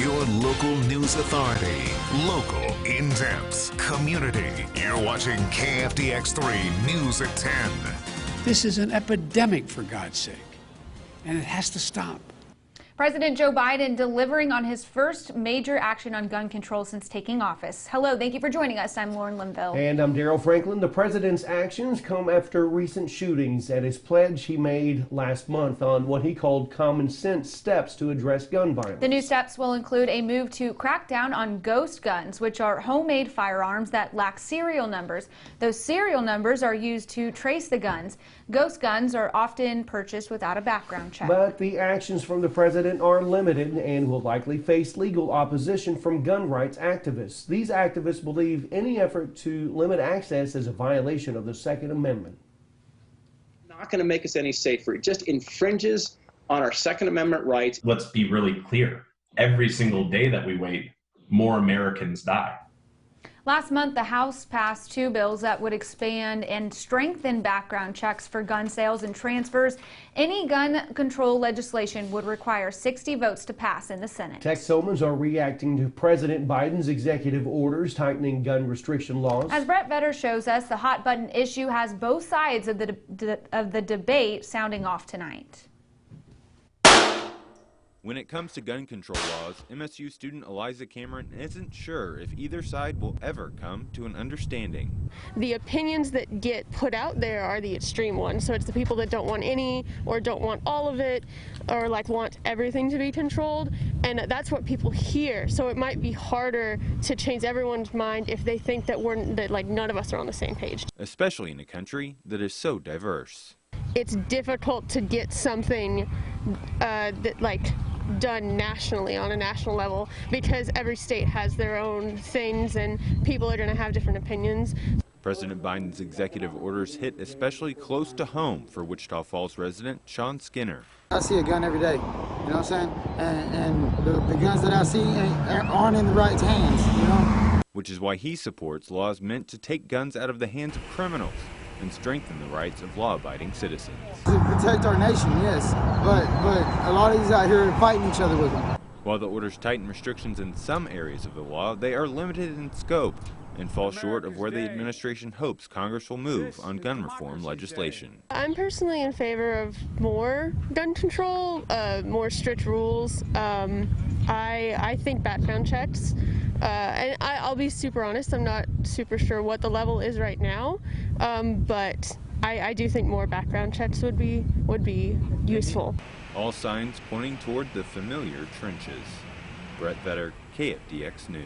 Your local news authority. Local, in-depth, community. You're watching KFDX3 News at 10. This is an epidemic, for God's sake, and it has to stop. President Joe Biden delivering on his first major action on gun control since taking office. Hello, thank you for joining us. I'm Lauren Linville. And I'm Daryl Franklin. The president's actions come after recent shootings at his pledge he made last month on what he called common sense steps to address gun violence. The new steps will include a move to crack down on ghost guns, which are homemade firearms that lack serial numbers. Those serial numbers are used to trace the guns. Ghost guns are often purchased without a background check. But the actions from the president are limited and will likely face legal opposition from gun rights activists. These activists believe any effort to limit access is a violation of the Second Amendment. Not going to make us any safer. It just infringes on our Second Amendment rights. Let's be really clear. Every single day that we wait, more Americans die. Last month, the House passed two bills that would expand and strengthen background checks for gun sales and transfers. Any gun control legislation would require 60 votes to pass in the Senate. Texomans are reacting to President Biden's executive orders tightening gun restriction laws. As Brett Vetter shows us, the hot button issue has both sides of the debate sounding off tonight. When it comes to gun control laws, MSU student Eliza Cameron isn't sure if either side will ever come to an understanding. The opinions that get put out there are the extreme ones. So it's the people that don't want any or don't want all of it or like want everything to be controlled. And that's what people hear. So it might be harder to change everyone's mind if they think that like none of us are on the same page. Especially in a country that is so diverse. It's difficult to get something that like done nationally on a national level because every state has their own things and people are going to have different opinions. President Biden's executive orders hit especially close to home for Wichita Falls resident Sean Skinner. I see a gun every day, you know what I'm saying? And the guns that I see aren't in the right hands, you know? Which is why he supports laws meant to take guns out of the hands of criminals and strengthen the rights of law-abiding citizens. To protect our nation, yes, but a lot of these out here are fighting each other with them. While the orders tighten restrictions in some areas of the law, they are limited in scope and fall short of where the administration hopes Congress will move on gun reform legislation. I'm personally in favor of more gun control, more strict rules. I think background checks, and I'll be super honest, I'm not super sure what the level is right now, but I do think more background checks would be useful. All signs pointing toward the familiar trenches. Brett Vetter, KFDX News.